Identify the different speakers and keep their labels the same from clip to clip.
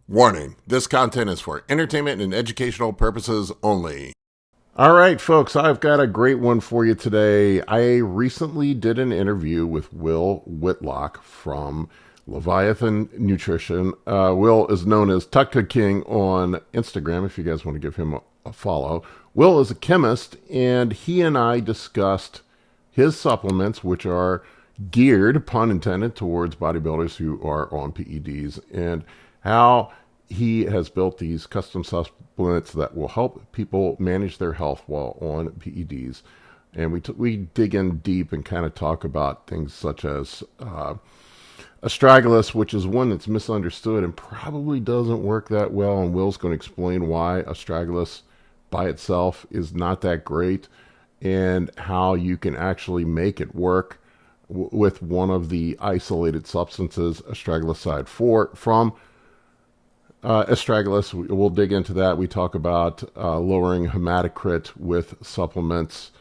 Speaker 1: Warning, this content is for entertainment and educational purposes only. All right, folks, I've got a great one for you today. I recently did an interview with Will Whitlock from Leviathan Nutrition. Will is known as Tudca King on Instagram, if you guys want to give him a follow. Will is a chemist, and he and I discussed his supplements, which are geared, pun intended, towards bodybuilders who are on PEDs, and how he has built these custom supplements that will help people manage their health while on PEDs. And we dig in deep and kind of talk about things such as Astragalus, which is one that's misunderstood and probably doesn't work that well. And Will's going to explain why Astragalus by itself is not that great and how you can actually make it work with one of the isolated substances, astragaloside from Astragalus. We'll dig into that. We talk about lowering hematocrit with supplements,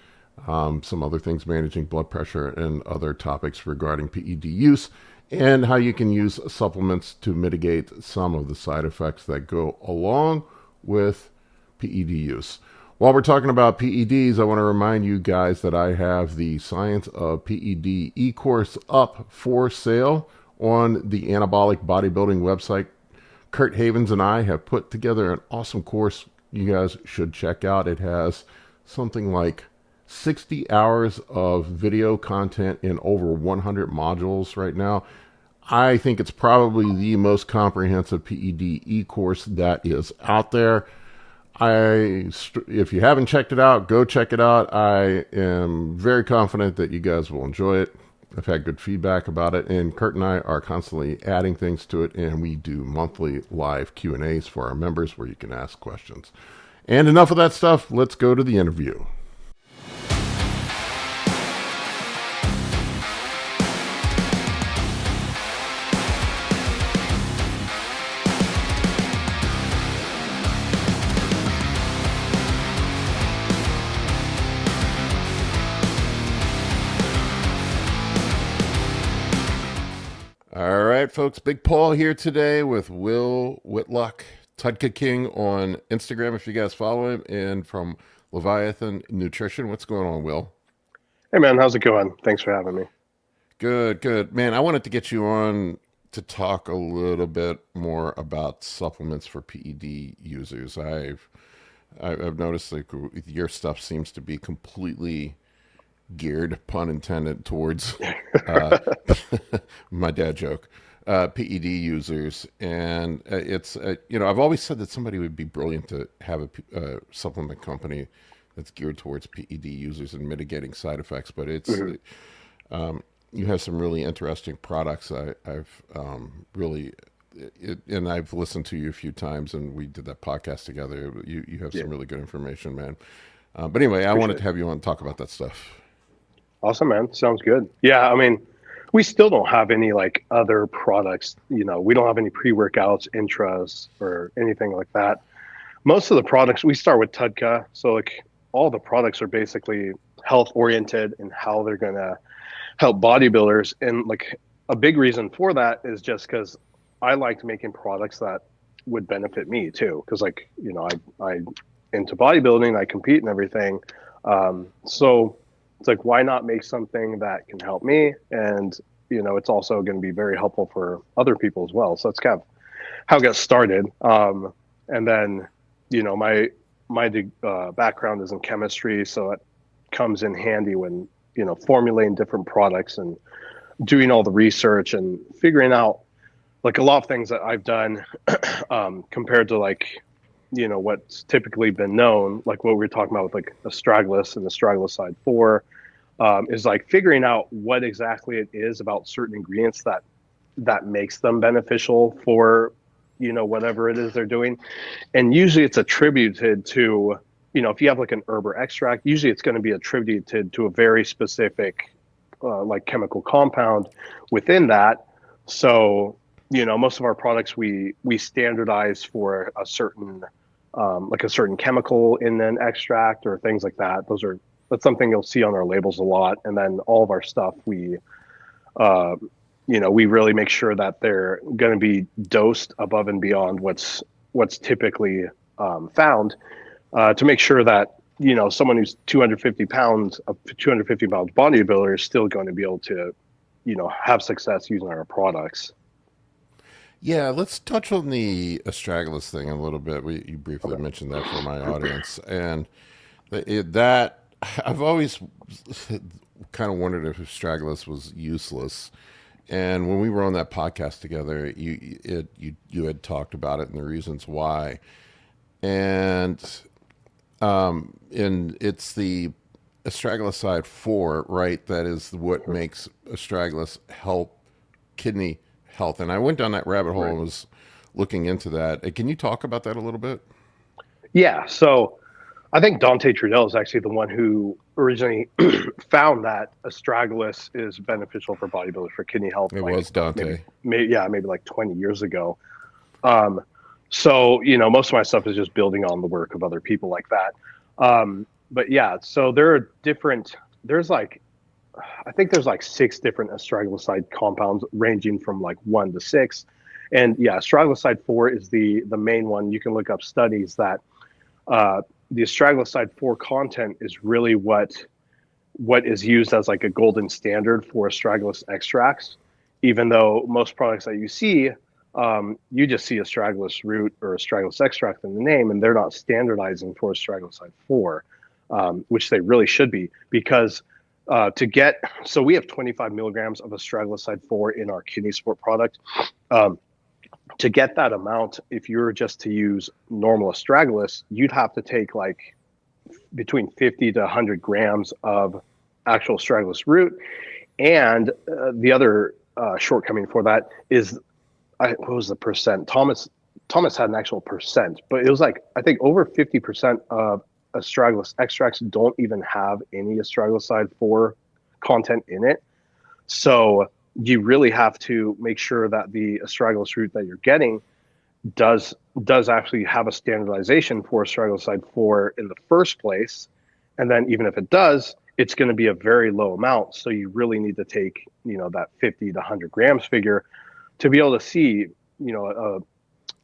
Speaker 1: some other things, managing blood pressure, and other topics regarding PED use, and how you can use supplements to mitigate some of the side effects that go along with PED use. While we're talking about PEDs, I want to remind you guys that I have the Science of PED e-course up for sale on the Anabolic Bodybuilding website. Kurt Havens and I have put together an awesome course you guys should check out. It has something like 60 hours of video content in over 100 modules right now. I think it's probably the most comprehensive PED e-course that is out there. If you haven't checked it out, go check it out. I am very confident that you guys will enjoy it. I've had good feedback about it, and Kurt and I are constantly adding things to it, and we do monthly live Q&As for our members where you can ask questions. And enough of that stuff. Let's go to the interview. All right, folks, Big Paul here today with Will Whitlock, Tudca King on Instagram, if you guys follow him, and from Leviathan Nutrition. What's going on, Will?
Speaker 2: Hey, man, how's it going? Thanks for having me.
Speaker 1: Good, good. Man, I wanted to get you on to talk a little bit more about supplements for PED users. I've noticed like your stuff seems to be completely geared, pun intended, towards uh, my dad joke, PED users. And I've always said that somebody would be brilliant to have a supplement company that's geared towards PED users and mitigating side effects. But you have some really interesting products. And I've listened to you a few times, and we did that podcast together. You have some really good information, man. But anyway, I wanted to have you on and talk about that stuff.
Speaker 2: Awesome, man. Sounds good. Yeah, I mean, we still don't have any like other products. We don't have any pre-workouts, intras, or anything like that. Most of the products, we start with Tudca. So like all the products are basically health oriented and how they're going to help bodybuilders. And like a big reason for that is just because I liked making products that would benefit me too. Because like, I into bodybuilding, I compete and everything. So it's like, why not make something that can help me? And, it's also going to be very helpful for other people as well. So that's kind of how it got started. And then, my background is in chemistry. So it comes in handy when, formulating different products and doing all the research and figuring out like a lot of things that I've done compared to like, what's typically been known, like what we were talking about with like Astragalus and Astragaloside 4, is like figuring out what exactly it is about certain ingredients that makes them beneficial for, whatever it is they're doing. And usually it's attributed to, if you have like an herb or extract, usually it's going to be attributed to a very specific like chemical compound within that. So, most of our products, we standardize for a certain like a certain chemical in an extract or things like that. That's something you'll see on our labels a lot. And then all of our stuff, we we really make sure that they're going to be dosed above and beyond what's typically found, to make sure that someone who's 250 pounds, a 250 pound bodybuilder is still going to be able to have success using our products.
Speaker 1: Yeah, let's touch on the astragalus thing a little bit. You briefly
Speaker 2: Okay.
Speaker 1: mentioned that for my audience, and that I've always kind of wondered if astragalus was useless. And when we were on that podcast together, you had talked about it and the reasons why, and it's the astragalus 4, right? That is what makes astragalus help kidney health. And I went down that rabbit hole
Speaker 2: Right.
Speaker 1: and was looking into that. Can you talk about that a little bit?
Speaker 2: Yeah. So I think Dante Trudel is actually the one who originally found that astragalus is beneficial for bodybuilders for kidney health.
Speaker 1: It
Speaker 2: Like
Speaker 1: was
Speaker 2: maybe,
Speaker 1: Dante.
Speaker 2: maybe like 20 years ago. Um, so most of my stuff is just building on the work of other people like that. But yeah, so there are different. There's like I think there's like 6 different astragaloside compounds ranging from like 1 to 6. And yeah, astragaloside 4 is the main one. You can look up studies that uh, the astragaloside 4 content is really what is used as like a golden standard for astragalus extracts. Even though most products that you see, you just see astragalus root or astragalus extract in the name, and they're not standardizing for astragaloside 4, which they really should be, because so we have 25 milligrams of astragaloside 4 in our kidney support product. Um, to get that amount, if you were just to use normal astragalus, you'd have to take like between 50 to 100 grams of actual astragalus root. And the other shortcoming for that is, what was the percent? Thomas had an actual percent, but it was like, I think over 50% of astragalus extracts don't even have any astragaloside 4 content in it. So you really have to make sure that the astragalus root that you're getting does actually have a standardization for astragaloside 4 in the first place. And then even if it does, it's going to be a very low amount. So you really need to take, that 50 to 100 grams figure to be able to see,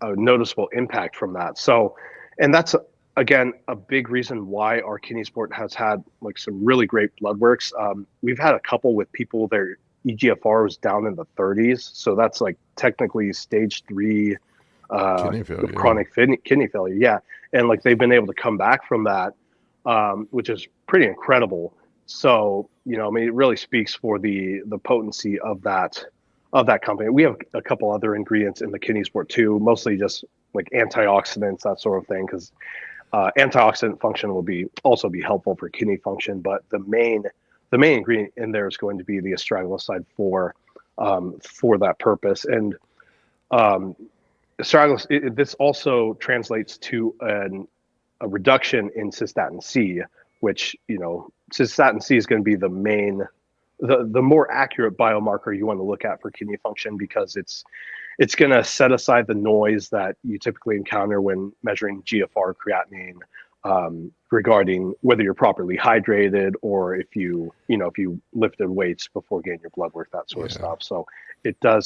Speaker 2: a noticeable impact from that. So, and that's again a big reason why our kidney sport has had like some really great blood works. We've had a couple with people their EGFR was down in the 30s, so that's like technically stage 3
Speaker 1: Kidney failure.
Speaker 2: chronic kidney failure. Yeah, and like they've been able to come back from that, which is pretty incredible. So I mean, it really speaks for the potency of that company. We have a couple other ingredients in the kidney sport too, mostly just like antioxidants, that sort of thing, because antioxidant function will also be helpful for kidney function. But the main ingredient in there is going to be the astragaloside 4 for that purpose. And um, astragalus, this also translates to a reduction in cystatin C, which cystatin C is going to be the more accurate biomarker you want to look at for kidney function, because it's going to set aside the noise that you typically encounter when measuring GFR creatinine, regarding whether you're properly hydrated or if you lifted weights before getting your blood work, that sort of
Speaker 1: Yeah.
Speaker 2: stuff. So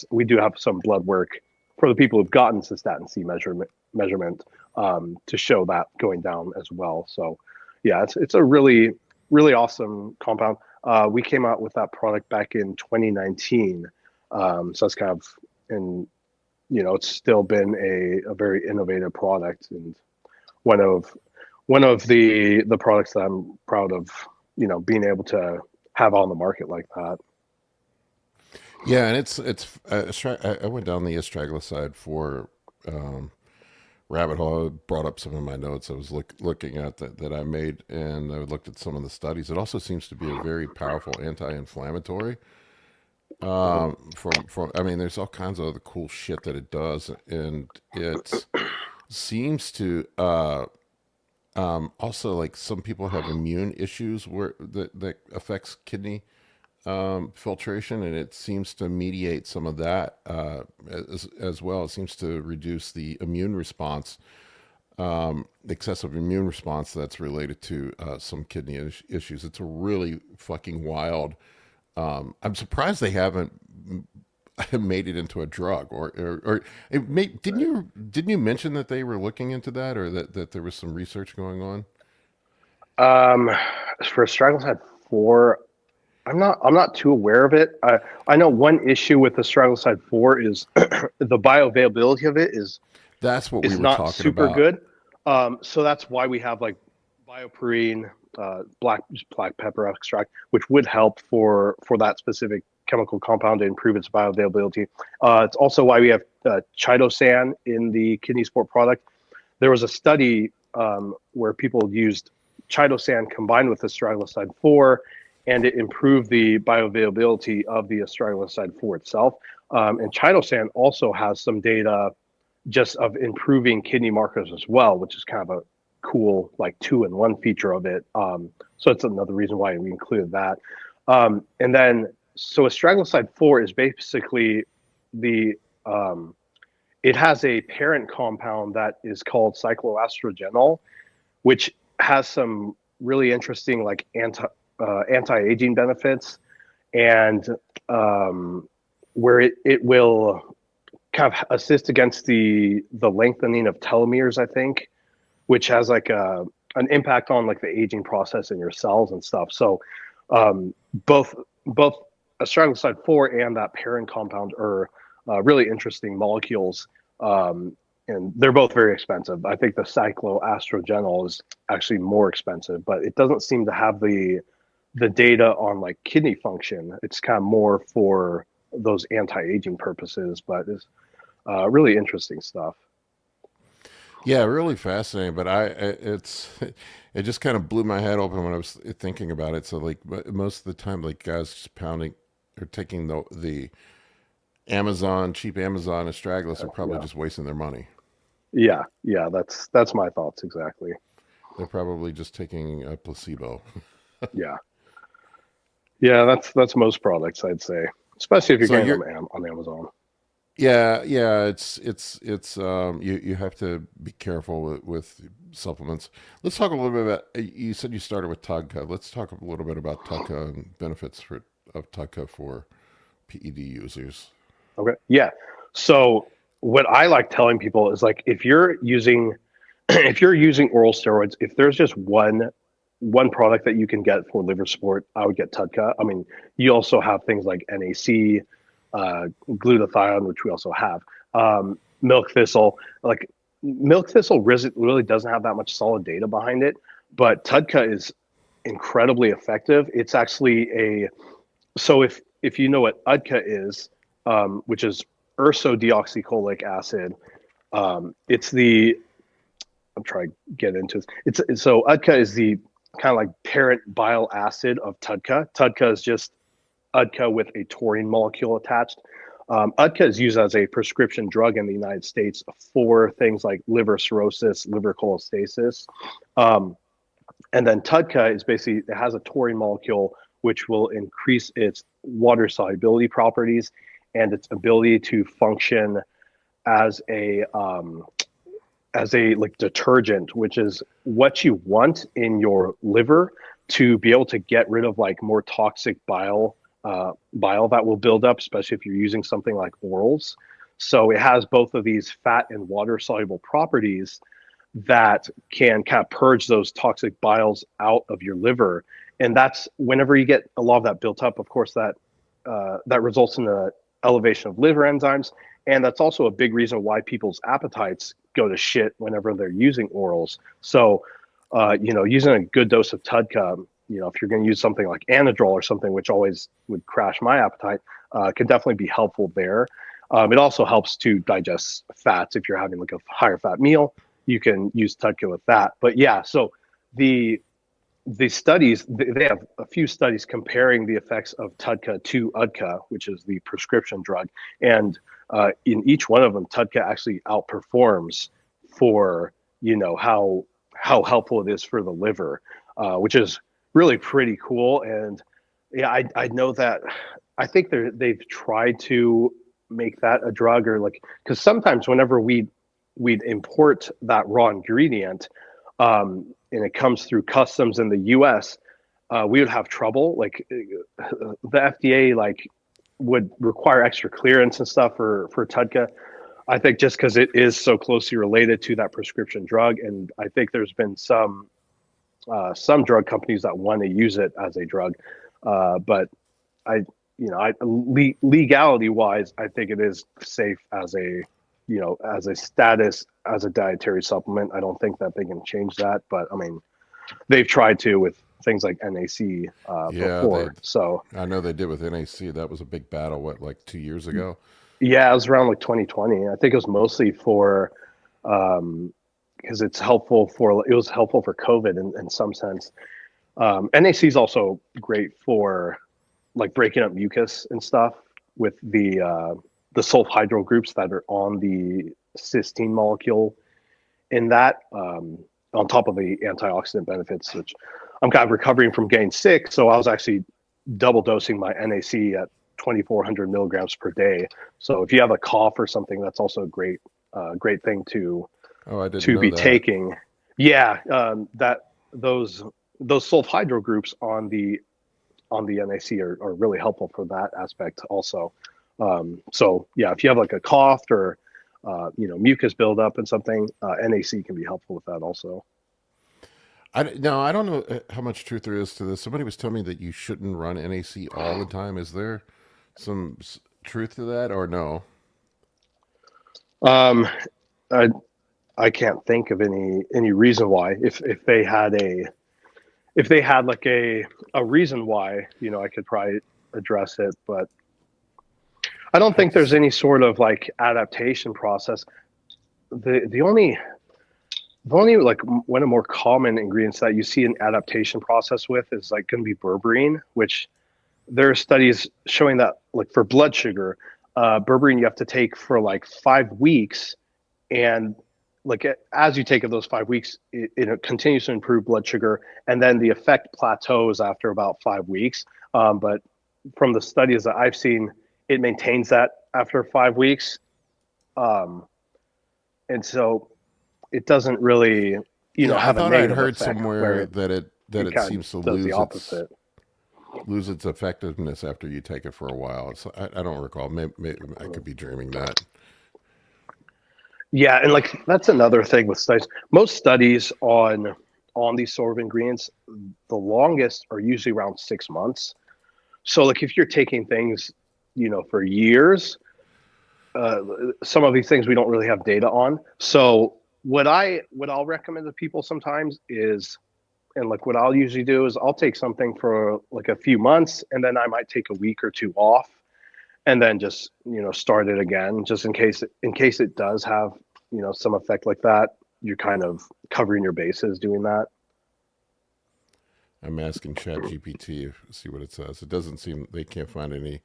Speaker 2: we do have some blood work for the people who've gotten cystatin C measurement, to show that going down as well. So yeah, it's a really, really awesome compound. We came out with that product back in 2019. So that's kind of, and it's still been a very innovative product, and one of the products that I'm proud of, being able to have on the market like that.
Speaker 1: Yeah, and I went down the astragalus 4 rabbit hole. I brought up some of my notes I was looking at that I made, and I looked at some of the studies. It also seems to be a very powerful anti-inflammatory. From I mean, there's all kinds of other cool shit that it does, and it seems to also, like, some people have immune issues where that affects kidney filtration, and it seems to mediate some of that as well. It seems to reduce the immune response, excessive immune response that's related to some kidney issues. It's a really fucking wild. I'm surprised they haven't made it into a drug, or it made, didn't you mention that they were looking into that, or that there was some research going on?
Speaker 2: Um, for Astragalus 4, I'm not too aware of it. I know one issue with the Astragalus 4 is the bioavailability of it
Speaker 1: That's what we
Speaker 2: is
Speaker 1: were
Speaker 2: not
Speaker 1: talking
Speaker 2: super
Speaker 1: about.
Speaker 2: good. So that's why we have like bioperine, black pepper extract, which would help for that specific chemical compound to improve its bioavailability. It's also why we have chitosan in the kidney support product. There was a study where people used chitosan combined with astragaloside 4, and it improved the bioavailability of the astragaloside 4 itself. And chitosan also has some data just of improving kidney markers as well, which is kind of a cool like 2-in-1 feature of it. So it's another reason why we included that. And then so astragaloside 4 is basically the it has a parent compound that is called cycloastragenol, which has some really interesting like anti-aging benefits, and where it will kind of assist against the lengthening of telomeres, I think, which has like an impact on like the aging process in your cells and stuff. So both astragaloside 4 and that parent compound are really interesting molecules, and they're both very expensive. I think the cycloastragenol is actually more expensive, but it doesn't seem to have the data on like kidney function. It's kind of more for those anti-aging purposes, but it's really interesting stuff.
Speaker 1: Yeah, really fascinating. But it just kind of blew my head open when I was thinking about it. So like most of the time, like guys just pounding or taking the cheap Amazon astragalus are probably
Speaker 2: Yeah,
Speaker 1: just wasting their money.
Speaker 2: yeah. That's my thoughts exactly.
Speaker 1: They're probably just taking a placebo.
Speaker 2: Yeah, yeah. That's most products, I'd say, especially if you're
Speaker 1: So
Speaker 2: getting
Speaker 1: you're
Speaker 2: them on Amazon.
Speaker 1: yeah, it's you have to be careful with supplements. Let's talk a little bit about, you said you started with Tudca. Let's talk a little bit about Tudca and benefits of Tudca for PED users.
Speaker 2: Okay. Yeah. So what I like telling people is like if you're using if you're using oral steroids, if there's just one product that you can get for liver support, I would get Tudca. I mean, you also have things like NAC, glutathione, which we also have, milk thistle. Like milk thistle really doesn't have that much solid data behind it, but Tudca is incredibly effective. It's actually a so if you know what UDCA is, which is ursodeoxycholic acid, it's the I'm trying to get into this. It's so UDCA is the kind of like parent bile acid of Tudca. Tudca is just UDCA with a taurine molecule attached. UDCA is used as a prescription drug in the United States for things like liver cirrhosis, liver cholestasis. Um, and then Tudca is basically, it has a taurine molecule which will increase its water solubility properties and its ability to function as a like detergent, which is what you want in your liver to be able to get rid of like more toxic bile that will build up, especially if you're using something like orals. So it has both of these fat and water soluble properties that can kind of purge those toxic biles out of your liver. And that's whenever you get a lot of that built up, of course, that results in the elevation of liver enzymes. And that's also a big reason why people's appetites go to shit whenever they're using orals. So, using a good dose of Tudca, if you're going to use something like Anadrol or something, which always would crash my appetite, can definitely be helpful there. It also helps to digest fats. If you're having like a higher fat meal, you can use Tudca with that. But yeah, so the studies, they have a few studies comparing the effects of Tudca to UDCA, which is the prescription drug. And in each one of them, Tudca actually outperforms for, how helpful it is for the liver, which is really pretty cool. And yeah, I know that I think they've tried to make that a drug, or like, because sometimes whenever we'd import that raw ingredient, and it comes through customs in the U.S., we would have trouble. Like the FDA, like would require extra clearance and stuff for Tudca. I think just because it is so closely related to that prescription drug, and I think there's been some drug companies that want to use it as a drug, but legality wise, I think it is safe as a as a status as a dietary supplement. I don't think that they can change that, but I mean, they've tried to with things like NAC before. So
Speaker 1: I know they did with NAC. That was a big battle. What, like 2 years ago?
Speaker 2: yeah, it was around like 2020. I think it was mostly for because it was helpful for COVID in some sense. NAC is also great for like breaking up mucus and stuff with the sulfhydryl groups that are on the cysteine molecule in that, on top of the antioxidant benefits, which I'm kind of recovering from getting sick. So I was actually double dosing my NAC at 2,400 milligrams per day. So if you have a cough or something, that's also a great thing to be taking. Yeah, that those sulfhydryl groups on the NAC are really helpful for that aspect also. So yeah, if you have like a cough or mucus buildup and something, NAC can be helpful with that also.
Speaker 1: I don't know how much truth there is to this. Somebody was telling me that you shouldn't run NAC all the time. Is there some truth to that, or no?
Speaker 2: I can't think of any reason why. If they had like a reason why, I could probably address it, but I don't think there's any sort of like adaptation process. The only like one of the more common ingredients that you see an adaptation process with is like going to be berberine, which there are studies showing that like for blood sugar, berberine you have to take for like 5 weeks, and like as you take it those 5 weeks, it continues to improve blood sugar, and then the effect plateaus after about 5 weeks. But from the studies that I've seen, it maintains that after 5 weeks, and so it doesn't really, have a negative
Speaker 1: I'd heard
Speaker 2: effect
Speaker 1: somewhere that it seems to lose its effectiveness after you take it for a while. So I don't recall. Maybe I could be dreaming that.
Speaker 2: Yeah, and like that's another thing with studies. Most studies on these sort of ingredients, the longest are usually around 6 months. So like if you're taking things, for years, some of these things we don't really have data on. So what I'll recommend to people sometimes is, and like what I'll usually do is I'll take something for like a few months, and then I might take a week or two off, and then just start it again, just in case it does have some effect like that. You're kind of covering your bases doing that.
Speaker 1: I'm asking ChatGPT, see what it says. It doesn't seem, they can't find any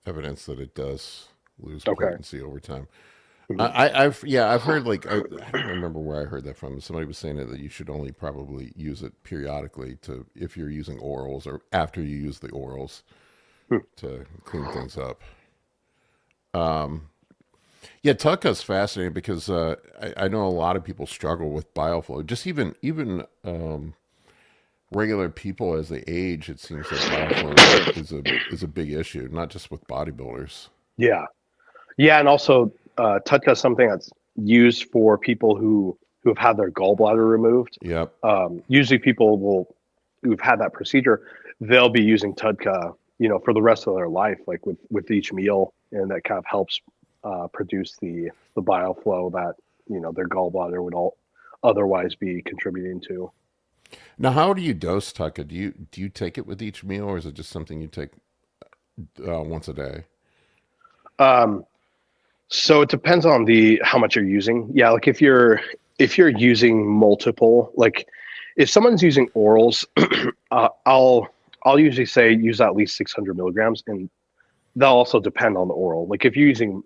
Speaker 1: evidence that it does lose potency over time. I've heard, like, I don't remember where I heard that from. Somebody was saying that you should only probably use it periodically if you're using orals, or after you use the orals to clean things up. Yeah, Tudca is fascinating because I know a lot of people struggle with bioflow. Just even regular people as they age, it seems that bioflow is a big issue, not just with bodybuilders.
Speaker 2: Yeah, and also Tudca is something that's used for people who have had their gallbladder removed.
Speaker 1: Yep.
Speaker 2: Usually people who've had that procedure, they'll be using Tudca, for the rest of their life, like with each meal, and that kind of helps produce the bioflow that their gallbladder would otherwise be contributing to.
Speaker 1: Now, how do you dose Tudca? Do you take it with each meal, or is it just something you take once a day?
Speaker 2: So it depends on how much you're using. Yeah, like if you're using multiple, like if someone's using orals, I'll usually say use at least 600 milligrams, and that'll also depend on the oral. Like if you're using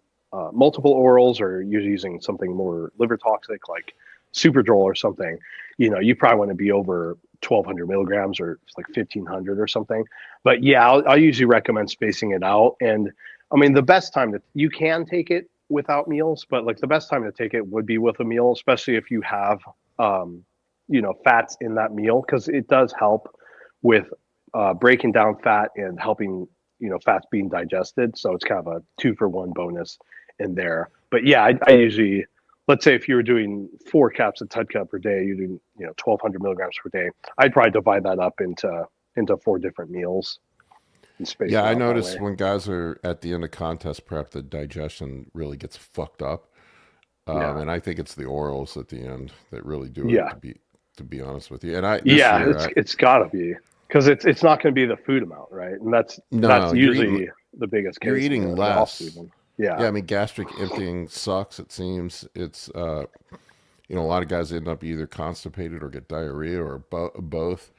Speaker 2: multiple orals, or you're using something more liver toxic like Superdrol or something, you probably want to be over 1,200 milligrams, or like 1,500 or something. But yeah, I'll usually recommend spacing it out. And I mean, the best time you can take it without meals, but like the best time to take it would be with a meal, especially if you have fats in that meal, because it does help with breaking down fat and helping fats being digested. So it's kind of a 2-for-1 bonus in there. But yeah, I usually, let's say if you were doing 4 caps of Tudca per day, you're doing 1,200 milligrams per day. I'd probably divide that up into 4 different meals and space
Speaker 1: Yeah,
Speaker 2: it
Speaker 1: I
Speaker 2: out that
Speaker 1: noticed
Speaker 2: way.
Speaker 1: when guys are at the end of contest prep, the digestion really gets fucked up.
Speaker 2: Yeah,
Speaker 1: And I think it's the orals at the end that really do it.
Speaker 2: yeah,
Speaker 1: To be honest with you, and I this
Speaker 2: yeah.
Speaker 1: year,
Speaker 2: It's got to be because it's not going to be the food amount, right? And that's
Speaker 1: no,
Speaker 2: usually the biggest
Speaker 1: you're
Speaker 2: case in
Speaker 1: eating
Speaker 2: the off
Speaker 1: less.
Speaker 2: season. Yeah,
Speaker 1: Yeah, I mean, gastric emptying sucks. It seems it's a lot of guys end up either constipated or get diarrhea or both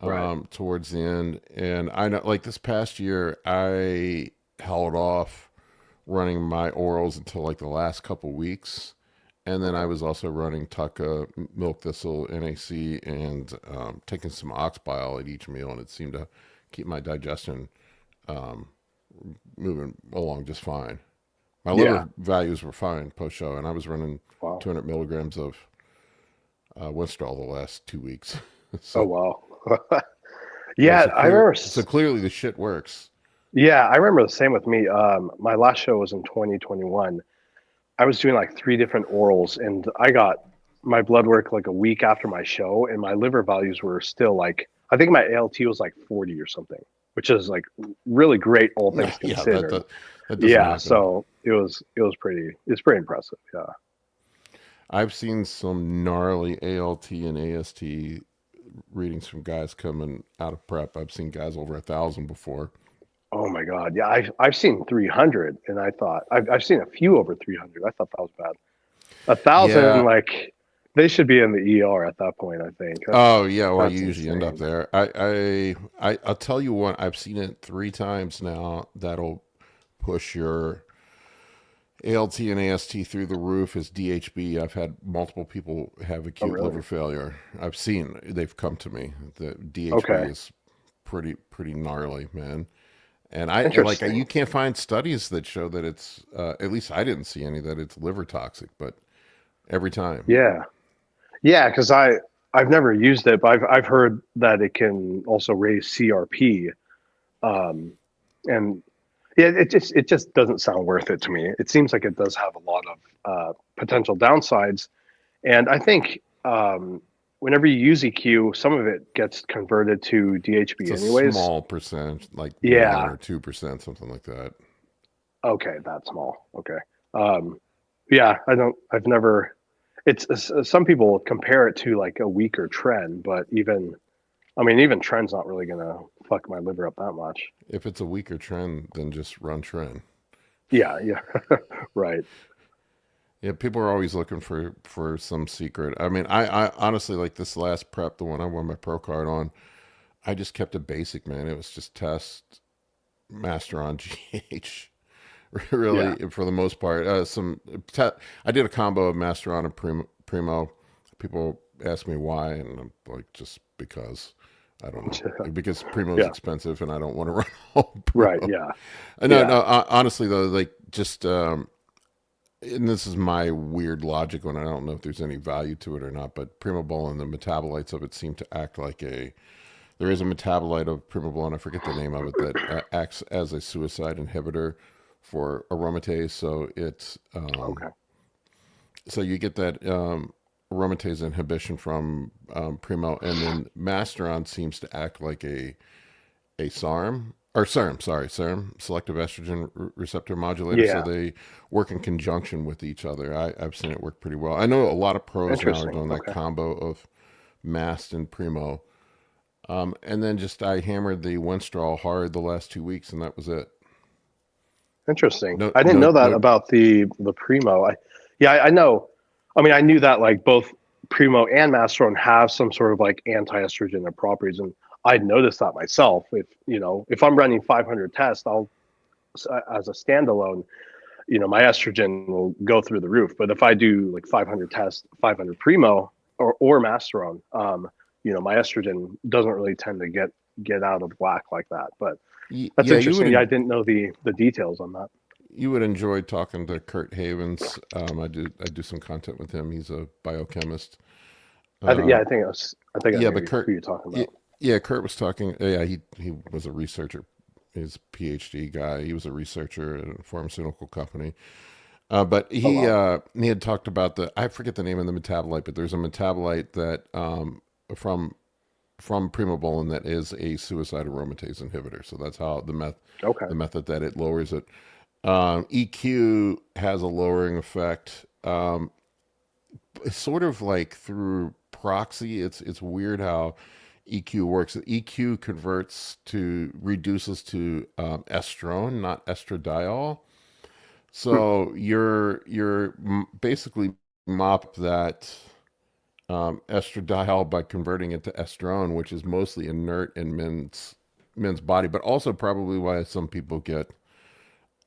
Speaker 2: right.
Speaker 1: towards the end. And I know, like this past year, I held off running my orals until like the last couple weeks. And then I
Speaker 2: Okay.
Speaker 1: was also running Tucca, milk thistle, NAC, and taking some ox bile at each meal, and it seemed to keep my digestion um, moving along just fine. My
Speaker 2: Yeah.
Speaker 1: liver values were fine post show, and I was running
Speaker 2: Wow.
Speaker 1: 200 milligrams of Winstrol the last 2 weeks.
Speaker 2: Oh
Speaker 1: so
Speaker 2: wow.
Speaker 1: yeah,
Speaker 2: Yeah, I remember.
Speaker 1: so clearly the shit works.
Speaker 2: Yeah, I remember the same with me. My last show was in 2021. I was doing like 3 different orals, and I got my blood work like a week after my show, and my liver values were still like, I think my ALT was like 40 or something, which is like really great, all things
Speaker 1: Yeah,
Speaker 2: considered.
Speaker 1: that doesn't
Speaker 2: Yeah,
Speaker 1: happen.
Speaker 2: so it's pretty impressive. Yeah.
Speaker 1: I've seen some gnarly ALT and AST readings from guys coming out of prep. I've seen guys over 1,000 before.
Speaker 2: Oh my God. Yeah, I've seen 300, and I thought I've seen a few over 300. I thought that was bad. 1,000,
Speaker 1: Yeah.
Speaker 2: like they should be in the ER at that point. I think
Speaker 1: Oh yeah. Well, you
Speaker 2: that's
Speaker 1: usually end up
Speaker 2: insane.
Speaker 1: there. I'll tell you what. I've seen it 3 times now. That'll push your ALT and AST through the roof is DHB. I've had multiple people have
Speaker 2: Oh
Speaker 1: acute
Speaker 2: really?
Speaker 1: liver failure. They've come to me. The DHB
Speaker 2: Okay.
Speaker 1: is pretty gnarly, man. And you
Speaker 2: Interesting.
Speaker 1: can't find studies that show that it's at least I didn't see any that it's liver toxic, but every time.
Speaker 2: Yeah. Yeah, because I've never used it, but I've heard that it can also raise CRP. Um, and yeah, it just doesn't sound worth it to me. It seems like it does have a lot of potential downsides. And I think whenever you use EQ, some of it gets converted to
Speaker 1: It's
Speaker 2: DHB
Speaker 1: a
Speaker 2: anyways.
Speaker 1: small percent, like 1
Speaker 2: Yeah.
Speaker 1: or 2%, something like that.
Speaker 2: Okay, that's small. Okay. Um, yeah, I've never. Some people compare it to like a weaker trend, but even trend's not really gonna fuck my liver up that much.
Speaker 1: If it's a weaker trend, then just run trend.
Speaker 2: Yeah, yeah, right.
Speaker 1: Yeah, people are always looking for some secret. I mean, I honestly like this last prep, the one I won my pro card on. I just kept it basic, man. It was just test master on GH.
Speaker 2: Yeah,
Speaker 1: Really, for the most part. I did a combo of Masteron and Primo. People ask me why, and I'm like, just because. I don't know. Because Primo is
Speaker 2: yeah,
Speaker 1: expensive, and I don't want to run all
Speaker 2: right.
Speaker 1: Primo.
Speaker 2: Yeah,
Speaker 1: No,
Speaker 2: yeah.
Speaker 1: no. Honestly, though, like just, and this is my weird logic, and I don't know if there's any value to it or not. But Primabol and the metabolites of it seem to act like a. There is a metabolite of Primabol, and I forget the name of it, that acts as a suicide inhibitor for aromatase.
Speaker 2: Okay,
Speaker 1: So you get that aromatase inhibition from Primo, and then Masteron seems to act like a SARM or SERM, sorry, SERM, selective estrogen receptor modulator. So
Speaker 2: yeah.
Speaker 1: they work in conjunction with each other. I've seen it work pretty well. I know a lot of pros now are
Speaker 2: Interesting.
Speaker 1: doing that
Speaker 2: Okay,
Speaker 1: combo of Mast and Primo. And then just I hammered the Winstrol hard the last 2 weeks, and that was it.
Speaker 2: interesting.
Speaker 1: No,
Speaker 2: I didn't
Speaker 1: no,
Speaker 2: know that
Speaker 1: no.
Speaker 2: about the Primo. Yeah, I know. I mean, I knew that like both Primo and Masteron have some sort of like anti-estrogen properties, and I'd noticed that myself. If I'm running 500 tests, I'll as a standalone, my estrogen will go through the roof. But if I do like 500 tests, 500 Primo or Masteron, my estrogen doesn't really tend to get out of whack like that. But that's
Speaker 1: Yeah, you would
Speaker 2: interesting. Yeah, I didn't know the details on that.
Speaker 1: enjoy talking to Kurt Havens. I do some content with him. He's a biochemist.
Speaker 2: Yeah,
Speaker 1: Um,
Speaker 2: I think I
Speaker 1: yeah,
Speaker 2: knew
Speaker 1: but
Speaker 2: who
Speaker 1: Kurt,
Speaker 2: you're talking
Speaker 1: yeah,
Speaker 2: about.
Speaker 1: yeah, Kurt was talking. Yeah, he was a researcher He's a PhD guy. He was a researcher at a pharmaceutical company. But
Speaker 2: Oh wow.
Speaker 1: he had talked about I forget the name of the metabolite, but there's a metabolite that from primobolan that is a suicide aromatase inhibitor. So that's how
Speaker 2: Okay.
Speaker 1: the method that it lowers it. EQ has a lowering effect. It's sort of like through proxy. It's weird how EQ works. EQ reduces to estrone, not estradiol.
Speaker 2: Hmm.
Speaker 1: So basically mop that estradiol by converting it to estrone, which is mostly inert in men's body, but also probably why some people get,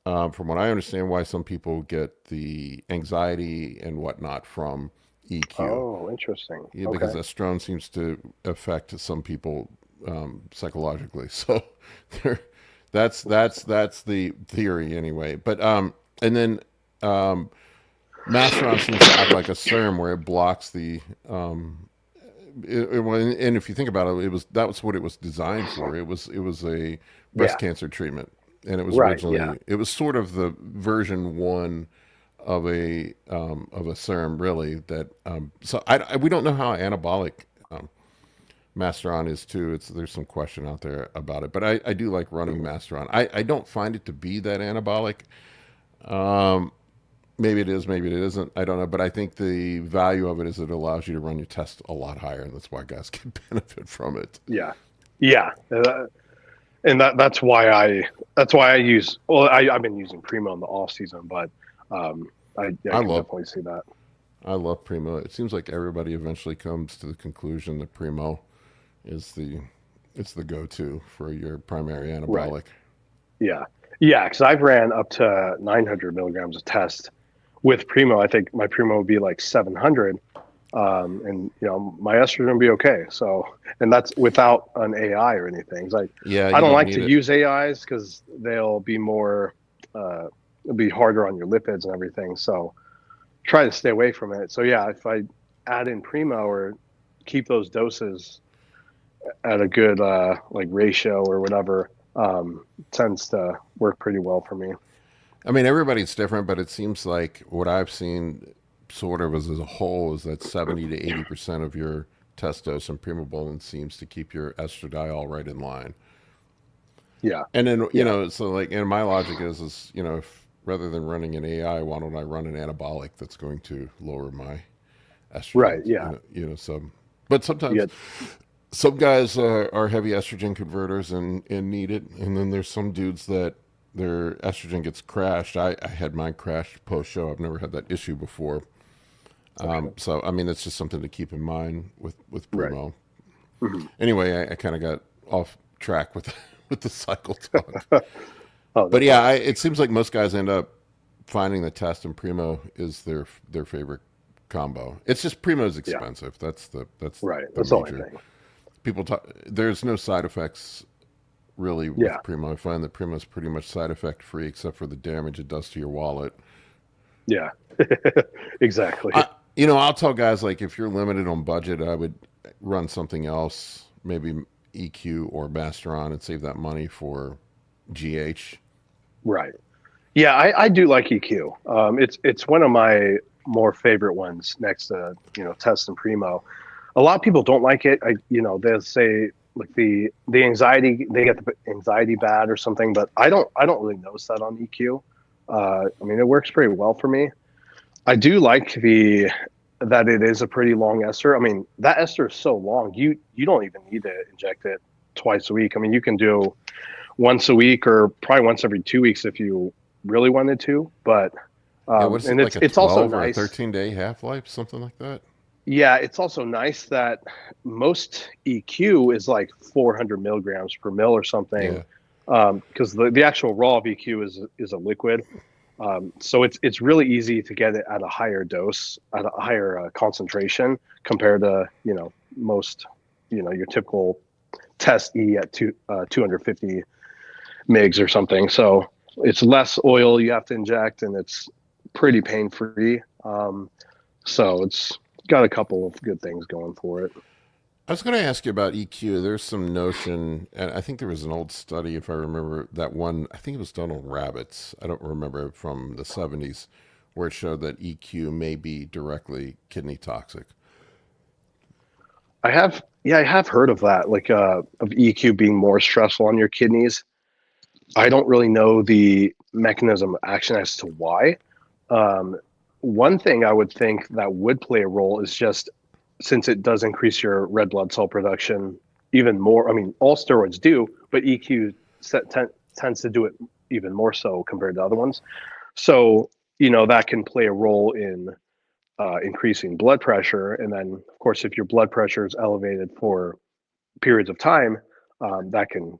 Speaker 1: from what I understand, why some people get the anxiety and whatnot from EQ.
Speaker 2: Oh, interesting.
Speaker 1: Yeah, because
Speaker 2: Okay.
Speaker 1: estrone seems to affect some people psychologically. So there, that's the theory anyway. But and then um, Masteron seems to act like a serum where it blocks the and if you think about it, that was what it was designed for. It was a breast
Speaker 2: Yeah.
Speaker 1: cancer treatment, and
Speaker 2: Right. Yeah.
Speaker 1: it was sort of the version one of a serum, really. That so we don't know how anabolic Masteron is too. There's some question out there about it, but I do like running
Speaker 2: Mhm.
Speaker 1: Masteron. I don't find it to be that anabolic. Um, Maybe it is, maybe it isn't. I don't know, but I think the value of it is it allows you to run your test a lot higher, and that's why guys can benefit from it.
Speaker 2: Yeah. Yeah. And that's why I use, well, I've been using Primo in the off season, but um, I
Speaker 1: I
Speaker 2: can
Speaker 1: love
Speaker 2: definitely see that.
Speaker 1: I love Primo. It seems like everybody eventually comes to the conclusion that Primo is the go-to for your primary
Speaker 2: Right.
Speaker 1: anabolic.
Speaker 2: Yeah. Yeah. Because I've ran up to 900 milligrams of test with Primo. I think my Primo would be like 700. And my estrogen would be okay. So, and that's without an AI or anything. It's like,
Speaker 1: Yeah,
Speaker 2: I
Speaker 1: you
Speaker 2: don't
Speaker 1: don't
Speaker 2: like
Speaker 1: need
Speaker 2: to
Speaker 1: it.
Speaker 2: use AIs because they'll be more, it'll be harder on your lipids and everything. So try to stay away from it. So yeah, if I add in Primo or keep those doses at a good like ratio or whatever, tends to work pretty well for me.
Speaker 1: I mean, everybody's different, but it seems like what I've seen, sort of as a whole, is that 70 to 80% of your test dose and primobolan seems to keep your estradiol right in line.
Speaker 2: Yeah,
Speaker 1: And then,
Speaker 2: yeah,
Speaker 1: so like, and my logic is, if rather than running an AI, why don't I run an anabolic that's going to lower my
Speaker 2: right,
Speaker 1: estrogen?
Speaker 2: yeah.
Speaker 1: So, but
Speaker 2: You
Speaker 1: sometimes
Speaker 2: get
Speaker 1: some guys are heavy estrogen converters and need it, and then there's some dudes that their estrogen gets crashed. I had mine crashed post show. I've never had that issue before.
Speaker 2: okay,
Speaker 1: So I mean, it's just something to keep in mind with
Speaker 2: right.
Speaker 1: Primo.
Speaker 2: Mhm.
Speaker 1: Anyway, I kind of got off track with with the cycle talk.
Speaker 2: Oh, no
Speaker 1: But yeah,
Speaker 2: problem.
Speaker 1: it seems like most guys end up finding the test, and Primo is their favorite combo. It's just Primo's
Speaker 2: Yeah,
Speaker 1: expensive. That's
Speaker 2: right.
Speaker 1: the
Speaker 2: That's the only
Speaker 1: major.
Speaker 2: thing.
Speaker 1: People talk. There's no side effects really
Speaker 2: Yeah,
Speaker 1: with Primo. I find that Primo's pretty much side effect free, except for the damage it does to your wallet.
Speaker 2: yeah, exactly.
Speaker 1: I I'll tell guys, like, if you're limited on budget, I would run something else, maybe EQ or Masteron, and save that money for GH.
Speaker 2: Right. Yeah, I do like EQ. It's one of my more favorite ones next to Test and Primo. A lot of people don't like it. They'll say like the anxiety, they get the anxiety bad or something, but I don't really notice that on EQ. I mean, it works pretty well for me. I do like the that it is a pretty long ester. I mean, that ester is so long, you don't even need to inject it twice a week. I mean, you can do once a week or probably once every 2 weeks if you really wanted to. But
Speaker 1: Yeah, what is
Speaker 2: and
Speaker 1: it, like
Speaker 2: it's
Speaker 1: a
Speaker 2: it's also
Speaker 1: 12 or a
Speaker 2: nice.
Speaker 1: 13-day half life, something like that?
Speaker 2: Yeah, it's also nice that most EQ is like 400 milligrams per mil or something,
Speaker 1: Yeah.
Speaker 2: because the actual raw of EQ is a liquid. So it's really easy to get it at a higher dose, at a higher concentration compared to most your typical test E at 250 mgs or something. So it's less oil you have to inject, and it's pretty pain free. So it's got a couple of good things going for it.
Speaker 1: I was going to ask you about EQ. There's some notion, and I think there was an old study, if I remember that one. I think it was done on rabbits. I don't remember from the 70s, where it showed that EQ may be directly kidney toxic.
Speaker 2: I have heard of that, like of EQ being more stressful on your kidneys. I don't really know the mechanism of action as to why. Um, One thing I would think that would play a role is just since it does increase your red blood cell production even more. I mean, all steroids do, but EQ tends to do it even more so compared to other ones. So, that can play a role in increasing blood pressure. And then, of course, if your blood pressure is elevated for periods of time, that can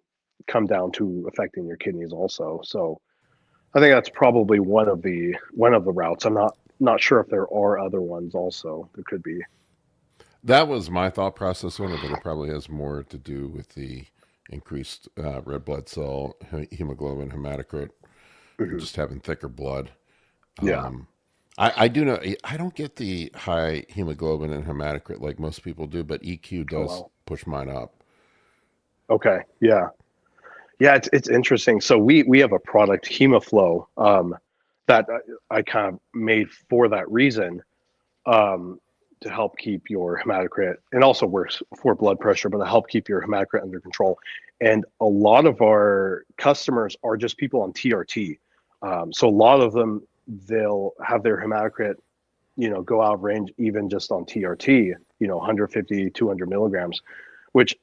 Speaker 2: come down to affecting your kidneys also. So I think that's probably one of the routes. I'm not sure if there are other ones also. There could be.
Speaker 1: That was my thought process on it, but it probably has more to do with the increased red blood cell, hemoglobin, hematocrit, and
Speaker 2: Mhm.
Speaker 1: just having thicker blood.
Speaker 2: Yeah.
Speaker 1: Um, I do know I don't get the high hemoglobin and hematocrit like most people do, but EQ
Speaker 2: Oh
Speaker 1: does
Speaker 2: well.
Speaker 1: push mine up.
Speaker 2: Okay. Yeah. Yeah. It's interesting. So we have a product, Hemoflow, that I kind of made for that reason, um, to help keep your hematocrit and also works for blood pressure, but to help keep your hematocrit under control. And a lot of our customers are just people on TRT. So a lot of them, they'll have their hematocrit, go out of range even just on TRT, 150, 200 milligrams, which,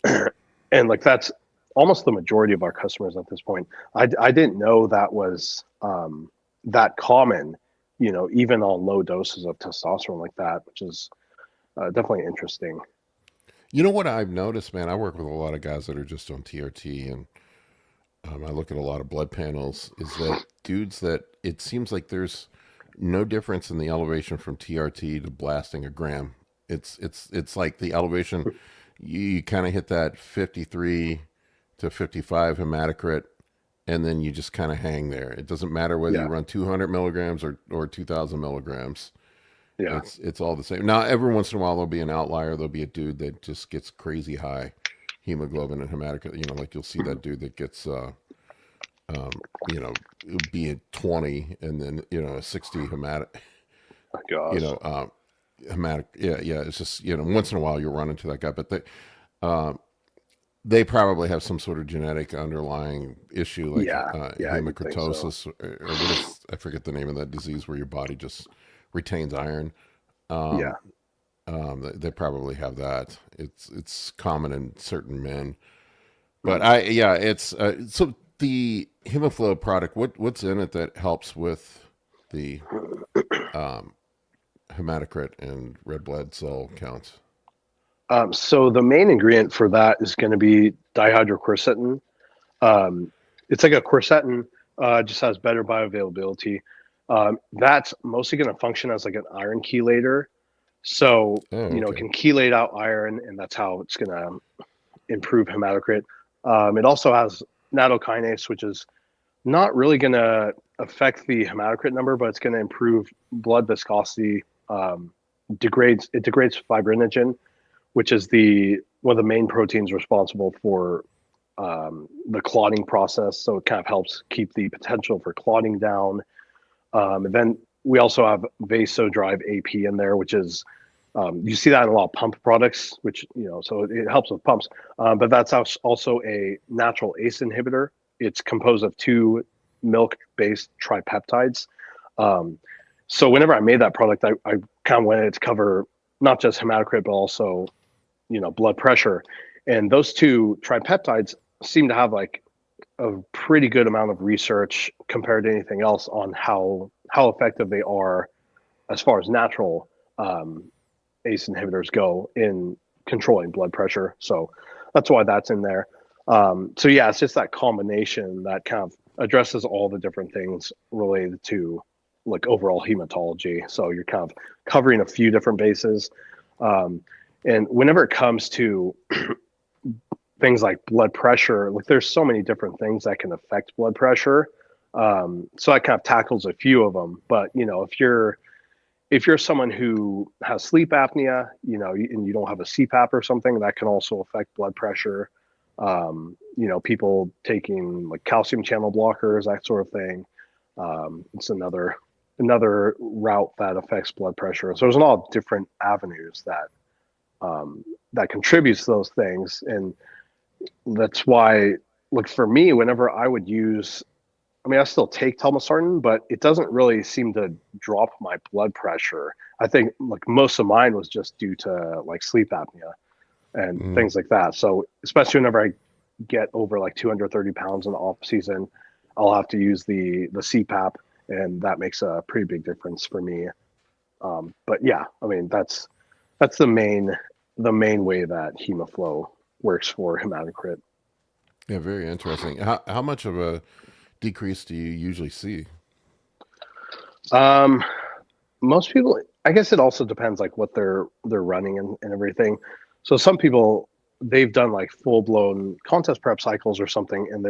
Speaker 2: and like that's almost the majority of our customers at this point. I didn't know that was that common, even on low doses of testosterone like that, which is definitely interesting.
Speaker 1: You know what I've noticed, man? I work with a lot of guys that are just on TRT, and I look at a lot of blood panels. Is that dudes that it seems like there's no difference in the elevation from TRT to blasting a gram. It's like the elevation. You kind of hit that 53 to 55 hematocrit, and then you just kind of hang there. It doesn't matter whether you
Speaker 2: Yeah,
Speaker 1: run 200 milligrams or 2,000 milligrams.
Speaker 2: yeah,
Speaker 1: It's all the same. Now, every once in a while, there'll be an outlier. There'll be a dude that just gets crazy high hemoglobin and hematocrit. Like you'll see that dude that gets, be at 20 and then, a 60
Speaker 2: my
Speaker 1: you
Speaker 2: gosh,
Speaker 1: know, um, hematic. Yeah, yeah. It's just, once in a while you'll run into that guy, but uh, they probably have some sort of genetic underlying issue like
Speaker 2: yeah, yeah, I would think so.
Speaker 1: hemochromatosis or what is, I forget the name of that disease where your body just retains iron.
Speaker 2: Yeah.
Speaker 1: Um, they probably have that. It's common in certain men, but
Speaker 2: Mhm.
Speaker 1: it's so the hemoflow product. What's in it that helps with the um, hematocrit and red blood cell counts?
Speaker 2: So the main ingredient for that is going to be dihydroquercetin. Um, it's like a quercetin, just has better bioavailability. That's mostly going to function as like an iron chelator. So,
Speaker 1: Oh,
Speaker 2: it
Speaker 1: okay.
Speaker 2: can chelate out iron, and that's how it's going to improve hematocrit. It also has nattokinase, which is not really going to affect the hematocrit number, but it's going to improve blood viscosity. It degrades fibrinogen, which is the one of the main proteins responsible for the clotting process. So it kind of helps keep the potential for clotting down. And then we also have vasodrive AP in there, which is you see that in a lot of pump products, which so it helps with pumps. But that's also a natural ACE inhibitor. It's composed of two milk-based tripeptides. Um, so whenever I made that product, I kind of wanted it to cover not just hematocrit, but also blood pressure. And those two tripeptides seem to have like a pretty good amount of research compared to anything else on how effective they are as far as natural ACE inhibitors go in controlling blood pressure. So that's why that's in there. So yeah, it's just that combination that kind of addresses all the different things related to like overall hematology. So you're kind of covering a few different bases. Um, and whenever it comes to things like blood pressure, like there's so many different things that can affect blood pressure. So that kind of tackles a few of them. But if if you're someone who has sleep apnea, and you don't have a CPAP or something, that can also affect blood pressure. People taking like calcium channel blockers, that sort of thing. It's another route that affects blood pressure. So there's a lot of different avenues that contributes to those things. And that's why, like for me, whenever I would use, I still take telmisartan, but it doesn't really seem to drop my blood pressure. I think like most of mine was just due to like sleep apnea and things like that. So especially whenever I get over like 230 pounds in the off season, I'll have to use the CPAP, and that makes a pretty big difference for me. But yeah, that's the main way that hemoflow works for hematocrit.
Speaker 1: Yeah, very interesting. How much of a decrease do you usually see?
Speaker 2: Most people, I guess it also depends like what they're running and everything. So some people, they've done like full blown contest prep cycles or something, and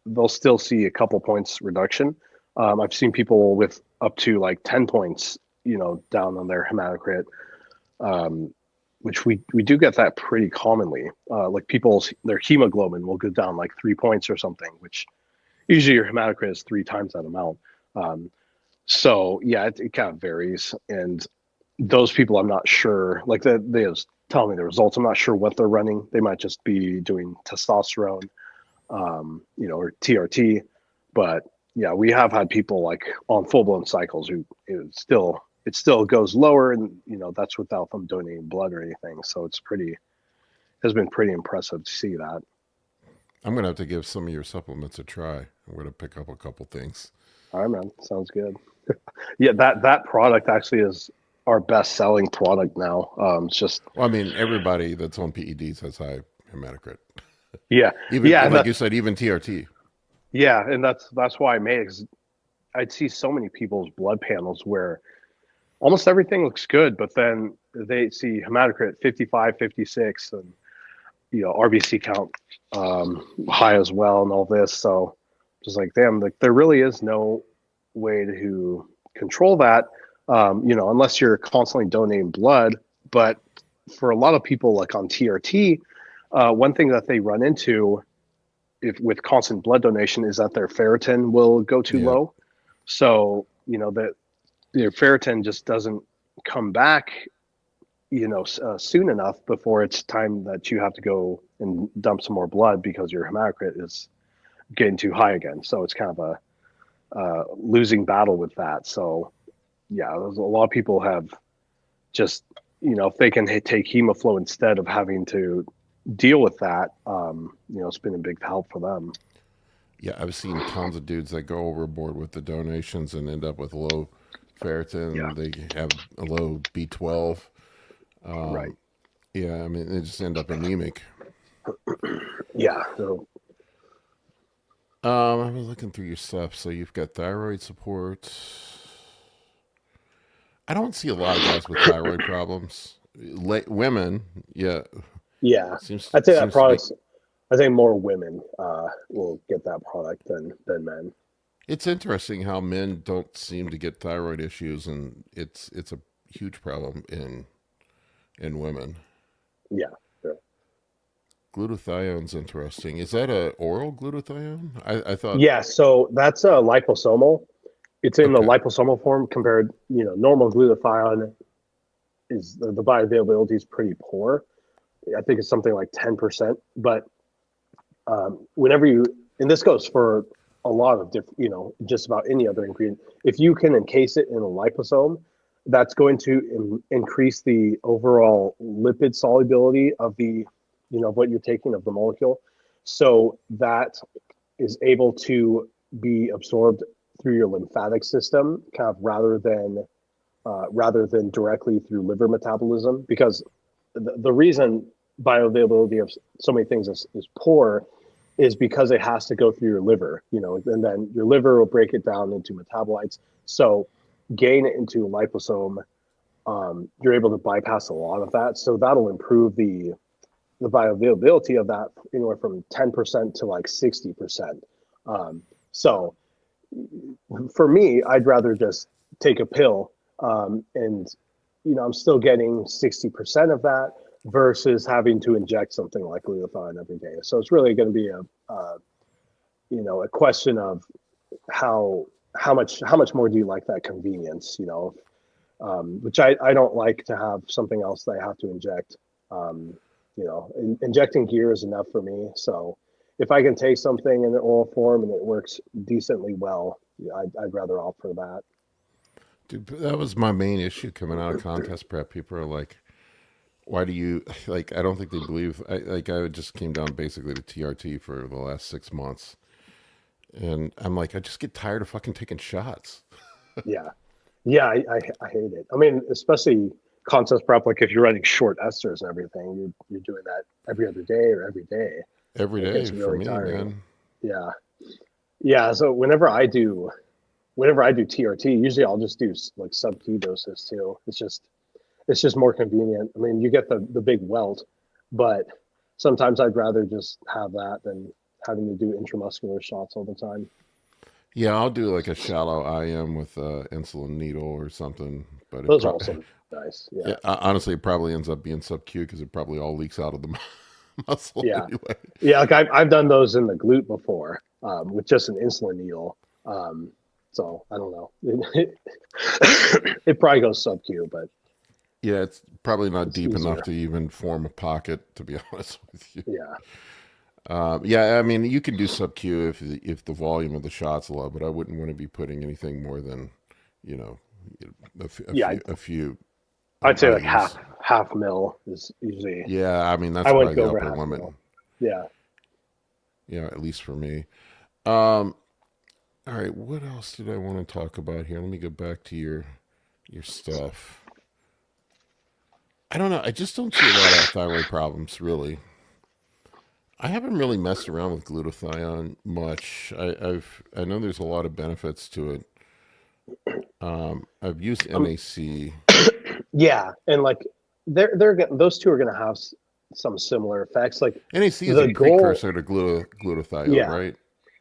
Speaker 2: they'll still see a couple points reduction. I've seen people with up to like 10 points, down on their hematocrit, which we do get that pretty commonly. Like their hemoglobin will go down like 3 points or something, which usually your hematocrit is 3 times that amount. So yeah, it kind of varies. And those people, I'm not sure, like they just tell me the results. I'm not sure what they're running. They might just be doing testosterone, or TRT. But yeah, we have had people like on full blown cycles who it still goes lower, and that's without them donating blood or anything. So has been pretty impressive to see that.
Speaker 1: I'm gonna have to give some of your supplements a try. I'm gonna pick up a couple things.
Speaker 2: All right, man. Sounds good. Yeah, that product actually is our best selling product now. It's just,
Speaker 1: Well, everybody that's on PEDs has high hematocrit.
Speaker 2: yeah,
Speaker 1: Even
Speaker 2: yeah,
Speaker 1: like you said, even TRT.
Speaker 2: yeah, and that's why I made it. 'Cause I'd see so many people's blood panels where almost everything looks good, but then they see hematocrit 55, 56, and RBC count high as well, and all this. So just like, damn, like there really is no way to control that, unless you're constantly donating blood. But for a lot of people, like on TRT, one thing that they run into with constant blood donation is that their ferritin will go too low. So that your ferritin just doesn't come back, soon enough before it's time that you have to go and dump some more blood because your hematocrit is getting too high again. So it's kind of a losing battle with that. So yeah, a lot of people have just, if they can take hemoflow instead of having to deal with that, it's been a big help for them.
Speaker 1: Yeah, I've seen tons of dudes that go overboard with the donations and end up with low ferritin.
Speaker 2: Yeah.
Speaker 1: They have a low B12.
Speaker 2: Right.
Speaker 1: Yeah, they just end up anemic.
Speaker 2: Yeah. So,
Speaker 1: I was looking through your stuff. So you've got thyroid support. I don't see a lot of guys with thyroid problems. Women, yeah.
Speaker 2: yeah,
Speaker 1: Seems
Speaker 2: I'd say that
Speaker 1: seems to be.
Speaker 2: product's, I think more women will get that product than men.
Speaker 1: It's interesting how men don't seem to get thyroid issues, and it's a huge problem in women.
Speaker 2: Yeah. Sure.
Speaker 1: Glutathione's interesting. Is that a oral glutathione? I thought.
Speaker 2: Yeah. So that's a liposomal. It's in the
Speaker 1: Okay.
Speaker 2: liposomal form compared, normal glutathione is the bioavailability is pretty poor. I think it's something like 10%. But whenever and this goes for a lot of different, just about any other ingredient, if you can encase it in a liposome, that's going to increase the overall lipid solubility of what you're taking, of the molecule. So that is able to be absorbed through your lymphatic system, kind of rather than directly through liver metabolism. Because the reason bioavailability of so many things is poor is because it has to go through your liver, and then your liver will break it down into metabolites. So gain it into a liposome, you're able to bypass a lot of that. So that'll improve the bioavailability of that anywhere from 10% to like 60%. So for me, I'd rather just take a pill And, I'm still getting 60% of that versus having to inject something like glutathione every day. So it's really going to be a question of how much more do you like that convenience, which I don't like to have something else that I have to inject. Injecting gear is enough for me. So if I can take something in the oral form and it works decently well, I'd rather opt for that.
Speaker 1: Dude, that was my main issue coming out of contest prep. People are like, why do you, like, I don't think they believe, I just came down basically to TRT for the last 6 months. And I'm like, I just get tired of fucking taking shots.
Speaker 2: Yeah. Yeah, I hate it. I mean, especially contest prep, like if you're running short esters and everything, you're doing that every other day or every day.
Speaker 1: Every
Speaker 2: It
Speaker 1: day
Speaker 2: gets
Speaker 1: for
Speaker 2: really
Speaker 1: me,
Speaker 2: tiring.
Speaker 1: man.
Speaker 2: Yeah. Yeah. So whenever I do TRT, usually I'll just do like sub-Q doses too. It's just more convenient. I mean, you get the big welt, but sometimes I'd rather just have that than having to do intramuscular shots all the time.
Speaker 1: Yeah, I'll do like a shallow IM with a insulin needle or something. But
Speaker 2: Those are also nice.
Speaker 1: yeah,
Speaker 2: Yeah.
Speaker 1: honestly, it probably ends up being sub Q because it probably all leaks out of the muscle
Speaker 2: Yeah.
Speaker 1: anyway.
Speaker 2: Yeah. Like I've done those in the glute before with just an insulin needle. So I don't know. It probably goes sub Q, but
Speaker 1: Yeah, it's probably not
Speaker 2: it's
Speaker 1: deep enough
Speaker 2: easier.
Speaker 1: to even form a pocket, to be honest with you.
Speaker 2: Yeah.
Speaker 1: Yeah, I mean, you can do sub Q if the volume of the shot's low, but I wouldn't want to be putting anything more than, you know,
Speaker 2: Yeah.
Speaker 1: a few
Speaker 2: I'd say like
Speaker 1: IUs.
Speaker 2: half mil is usually.
Speaker 1: Yeah, I mean,
Speaker 2: I
Speaker 1: that's
Speaker 2: wouldn't
Speaker 1: probably
Speaker 2: go
Speaker 1: the
Speaker 2: over
Speaker 1: upper
Speaker 2: half
Speaker 1: limit.
Speaker 2: mil. Yeah.
Speaker 1: Yeah, at least for me. Um, all right, what else did I want to talk about here? Let me go back to your stuff. I don't know. I just don't see a lot of thyroid problems, really. I haven't really messed around with glutathione much. I know there's a lot of benefits to it. I've used
Speaker 2: Um,
Speaker 1: NAC.
Speaker 2: yeah, and like those two are gonna have some similar effects. Like
Speaker 1: NAC is a
Speaker 2: the goal,
Speaker 1: precursor to glutathione,
Speaker 2: yeah,
Speaker 1: right?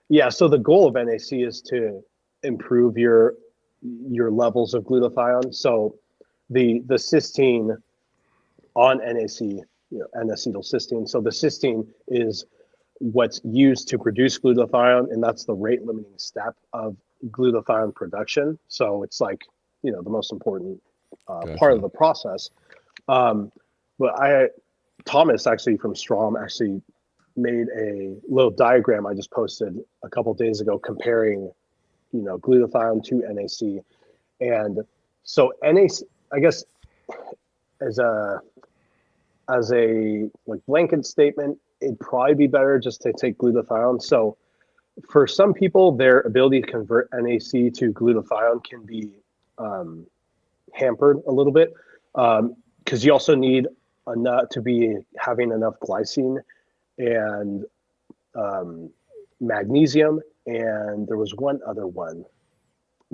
Speaker 2: yeah. So the goal of NAC is to improve your levels of glutathione. So the cysteine on NAC, N-acetylcysteine. So the cysteine is what's used to produce glutathione, and that's the rate limiting step of glutathione production. So it's like the most important part of
Speaker 1: Gotcha.
Speaker 2: the process. Um, but Thomas actually from Strom actually made a little diagram I just posted a couple days ago comparing glutathione to NAC, and so NAC I guess as a like blanket statement, it'd probably be better just to take glutathione. So for some people, their ability to convert NAC to glutathione can be um, hampered a little bit because you also need enough to be having enough glycine and um, magnesium, and there was one other one,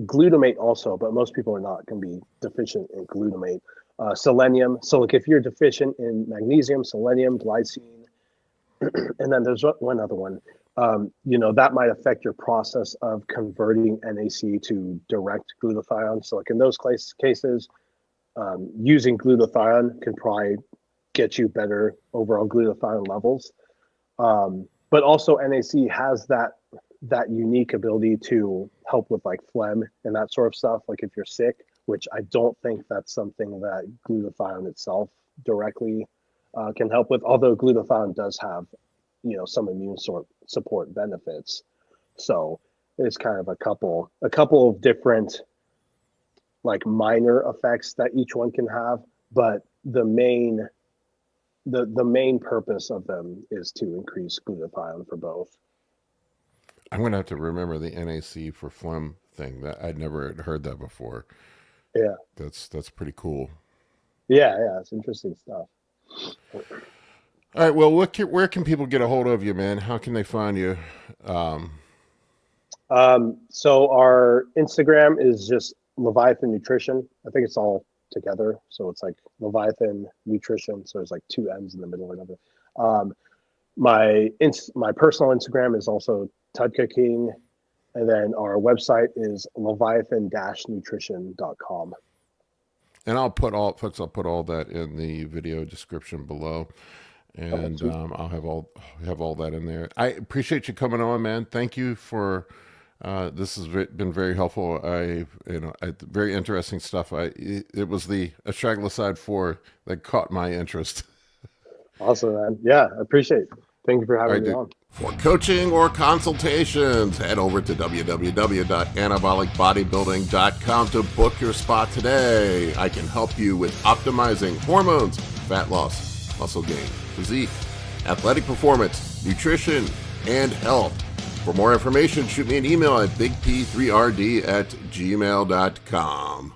Speaker 2: glutamate also, but most people are not going to be deficient in glutamate. Selenium. So, like, if you're deficient in magnesium, selenium, glycine, and then there's one other one. That might affect your process of converting NAC to direct glutathione. So, like in those cases, using glutathione can probably get you better overall glutathione levels. But also NAC has that unique ability to help with like phlegm and that sort of stuff. Like if you're sick, which I don't think that's something that glutathione itself directly can help with. Although glutathione does have, some immune support benefits. So it's kind of a couple of different like minor effects that each one can have, but the main purpose of them is to increase glutathione for both.
Speaker 1: I'm gonna have to remember the NAC for phlegm thing. That I'd never heard that before.
Speaker 2: Yeah,
Speaker 1: That's pretty cool.
Speaker 2: yeah, it's interesting stuff.
Speaker 1: All right. Well, where can people get a hold of you, man? How can they find you? Um,
Speaker 2: So our Instagram is just Leviathan Nutrition. I think it's all together. So it's like Leviathan Nutrition. So there's like two N's in the middle or whatever. Um, my personal Instagram is also Tudca King. And then our website is leviathan-nutrition.com.
Speaker 1: And I'll put all that in the video description below, and I'll have all that in there. I appreciate you coming on, man. Thank you for this has been very helpful. Very interesting stuff. It was the Astragalus 4 that caught my interest.
Speaker 2: Awesome, man. Yeah, I appreciate it. Thank you for having me on.
Speaker 1: For coaching or consultations, head over to www.anabolicbodybuilding.com to book your spot today. I can help you with optimizing hormones, fat loss, muscle gain, physique, athletic performance, nutrition, and health. For more information, shoot me an email at bigp3rd@gmail.com.